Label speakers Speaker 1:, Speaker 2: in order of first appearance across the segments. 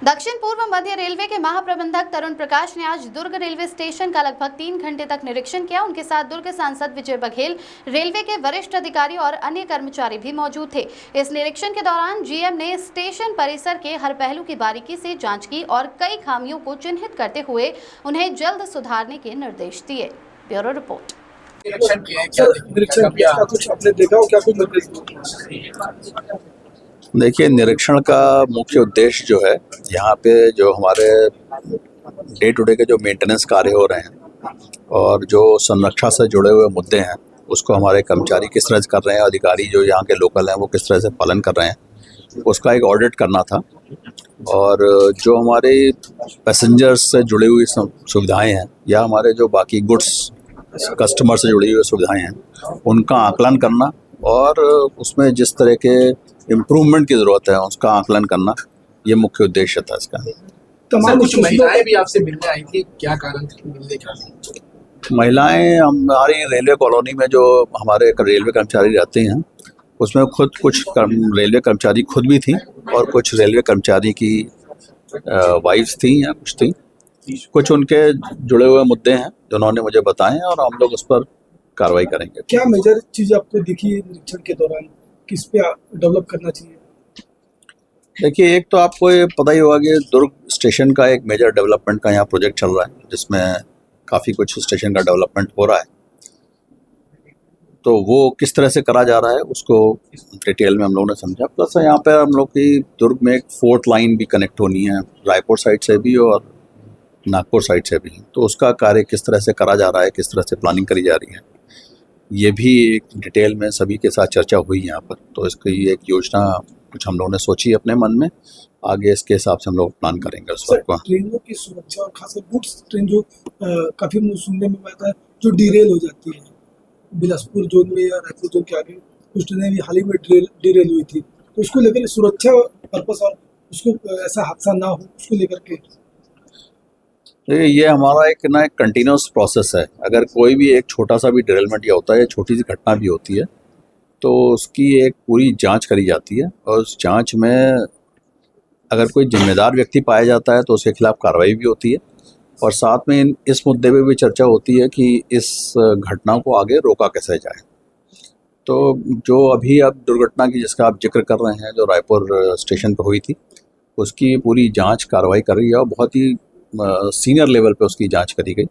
Speaker 1: दक्षिण पूर्व मध्य रेलवे के महाप्रबंधक तरुण प्रकाश ने आज दुर्ग रेलवे स्टेशन का लगभग 3 घंटे तक निरीक्षण किया। उनके साथ दुर्ग सांसद विजय बघेल, रेलवे के वरिष्ठ अधिकारी और अन्य कर्मचारी भी मौजूद थे। इस निरीक्षण के दौरान जीएम ने स्टेशन परिसर के हर पहलू की बारीकी से जांच की और कई खामियों को चिन्हित करते हुए उन्हें जल्द सुधारने के निर्देश दिए। Bureau report.
Speaker 2: निरीक्षण किया, कुछ आपने देखा हो क्या? कुछ
Speaker 3: देखिए, निरीक्षण का मुख्य उद्देश्य जो है, यहाँ पे जो हमारे डे टू डे के जो मेंटेनेंस कार्य हो रहे हैं और जो संरक्षा से जुड़े हुए मुद्दे हैं, उसको हमारे कर्मचारी किस तरह से कर रहे हैं, अधिकारी जो यहाँ के लोकल हैं वो किस तरह से पालन कर रहे हैं, उसका एक ऑडिट करना था। और जो हमारे पैसेंजर्स से जुड़ी हुई सुविधाएं हैं या हमारे जो बाकी गुड्स कस्टमर से जुड़ी हुई सुविधाएं हैं, उनका आकलन करना और उसमें जिस तरह के इम्प्रूवमेंट की ज़रूरत है उसका आकलन करना, ये मुख्य उद्देश्य था इसका।
Speaker 2: तमाम कुछ महिलाएं भी आपसे मिलने आई थी, क्या कारण था मिलने का?
Speaker 3: महिलाएं हमारी रेलवे कॉलोनी में जो हमारे रेलवे कर्मचारी रहते हैं उसमें खुद कुछ रेलवे कर्मचारी खुद भी थी और कुछ रेलवे कर्मचारी की वाइफ्स थी या कुछ थी। कुछ उनके जुड़े हुए मुद्दे हैं जो उन्होंने मुझे बताए हैं और हम लोग उस पर कार्रवाई करेंगे।
Speaker 2: क्या मेजर चीज़ आपको दिखी निरीक्षण के दौरान, किस पे डेवलप करना चाहिए?
Speaker 3: देखिए, एक तो आपको ये पता ही होगा कि दुर्ग स्टेशन का एक मेजर डेवलपमेंट का यहाँ प्रोजेक्ट चल रहा है, जिसमें काफ़ी कुछ स्टेशन का डेवलपमेंट हो रहा है। तो वो किस तरह से करा जा रहा है उसको डिटेल में हम लोगों ने समझा। प्लस यहाँ पे हम लोग की दुर्ग में एक 4th लाइन भी कनेक्ट होनी है, रायपुर साइड से भी और नागपुर साइड से भी। तो उसका कार्य किस तरह से करा जा रहा है, किस तरह से प्लानिंग करी जा रही है, ये भी एक डिटेल में सभी के साथ चर्चा हुई यहाँ पर। तो इसकी एक योजना कुछ हम लोगों ने सोची अपने मन में, आगे इसके हिसाब से हम लोग प्लान करेंगे उस वक्त।
Speaker 2: ट्रेनों की सुरक्षा और खासकर गुड्स ट्रेन जो काफ़ी सुनने में आता है जो डिरेल हो जाती है, बिलासपुर जोन में या रायपुर जोन के आगे कुछ ट्रेनें भी हाल ही में डिरेल हुई थी, तो उसको लेकर सुरक्षा पर्पस और उसको ऐसा हादसा ना हो उसको लेकर के।
Speaker 3: ये हमारा एक कंटिन्यूस प्रोसेस है। अगर कोई भी एक छोटा सा भी डिरेलमेंट या होता है, छोटी सी घटना भी होती है, तो उसकी एक पूरी जांच करी जाती है और उस जांच में अगर कोई जिम्मेदार व्यक्ति पाया जाता है तो उसके खिलाफ कार्रवाई भी होती है और साथ में इस मुद्दे पे भी चर्चा होती है कि इस घटना को आगे रोका कैसे जाए। तो जो अभी अब दुर्घटना की जिसका आप जिक्र कर रहे हैं, जो रायपुर स्टेशन पर हुई थी, उसकी पूरी जाँच कार्रवाई कर रही है और बहुत ही सीनियर लेवल पे उसकी जांच करी गई।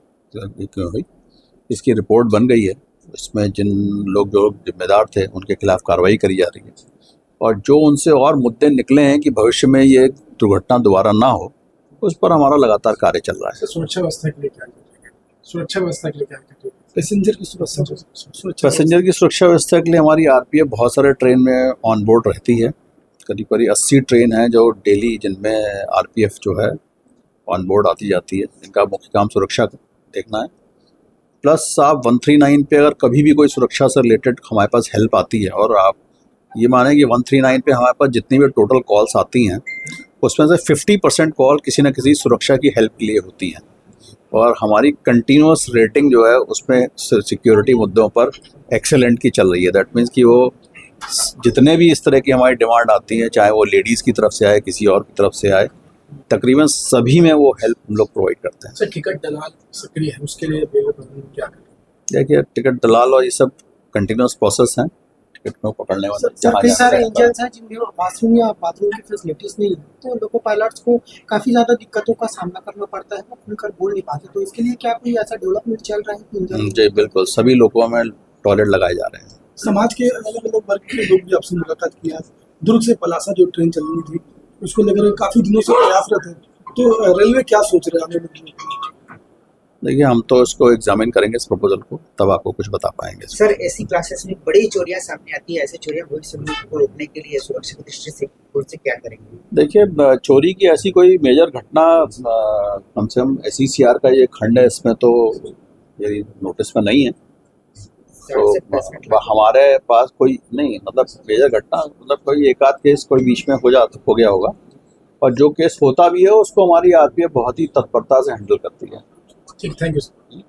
Speaker 3: इसकी रिपोर्ट बन गई है। इसमें जिन लोग जो जिम्मेदार थे उनके खिलाफ कार्रवाई करी जा रही है और जो उनसे और मुद्दे निकले हैं कि भविष्य में ये दुर्घटना दोबारा ना हो, उस पर हमारा लगातार कार्य चल रहा है।
Speaker 2: सुरक्षा व्यवस्था के लिए क्या करेंगे? सुरक्षा व्यवस्था के लिए क्या करेंगे? पैसेंजर की
Speaker 3: सुरक्षा व्यवस्था के लिए हमारी आरपीएफ बहुत सारे ट्रेन में ऑन बोर्ड रहती है। करीब 80 ट्रेन हैं जो डेली, जिनमें आरपीएफ जो है ऑन बोर्ड आती जाती है। इनका मुख्य काम सुरक्षा देखना है। प्लस आप 139 पे अगर कभी भी कोई सुरक्षा से रिलेटेड हमारे पास हेल्प आती है, और आप ये मानें कि 139 पे हमारे पास जितनी भी टोटल कॉल्स आती हैं उसमें से 50% कॉल किसी न किसी सुरक्षा की हेल्प के लिए होती हैं और हमारी कंटिन्यूस रेटिंग जो है उसमें सिक्योरिटी मुद्दों पर एक्सेलेंट की चल रही है। दैट मीन्स कि वो जितने भी इस तरह की हमारी डिमांड आती है, चाहे वो लेडीज़ की तरफ से आए, किसी और की तरफ से आए, तकरीबन सभी में वो हेल्प हम लोग प्रोवाइड करते हैं।
Speaker 2: सर, टिकट दलाल सक्रिय है, उसके लिए क्या करें?
Speaker 3: देखिए, टिकट दलाल और ये सब कंटिन्यूस प्रोसेस हैं। टिकट को पकड़ने वाले
Speaker 4: कई सारे इंजन्स हैं जिनमें बाथरूम की फैसिलिटीज नहीं है, तो लोको पायलट्स को काफ़ी ज़्यादा दिक्कतों का सामना करना पड़ता है, वो खुलकर बोल नहीं पाते। तो इसके लिए क्या कोई ऐसा डेवलपमेंट चल रहा है?
Speaker 3: जी बिल्कुल, सभी लोगों में टॉयलेट लगाए जा रहे हैं।
Speaker 2: समाज के अलग अलग वर्ग के लोग भी आपसे मुलाकात किया। दुर्ग से पलासा जो ट्रेन चल रही थी उसको लेकर काफ़ी दिनों से प्रयासरत है, तो रेलवे क्या सोच रहे हैं आने में?
Speaker 3: देखिए, हम तो इसको एग्जामिन करेंगे इस प्रपोजल को, तब आपको कुछ बता पाएंगे।
Speaker 5: सर, ऐसी क्लासेस में बड़ी चोरियां सामने आती है, ऐसे चोरियां भविष्य में को रोकने के लिए सुरक्षा की दृष्टि से क्या करेंगे?
Speaker 3: देखिए, चोरी की ऐसी कोई मेजर घटना कम से कम SECR का ये खंड है, इसमें तो ये नोटिस में नहीं है। तो हमारे पास कोई नहीं, मतलब मेजर घटना, मतलब कोई एक आध केस कोई बीच में हो गया होगा, और जो केस होता भी है उसको हमारी आरपीएफ बहुत ही तत्परता से हैंडल करती है।
Speaker 2: ठीक, थैंक यू सर।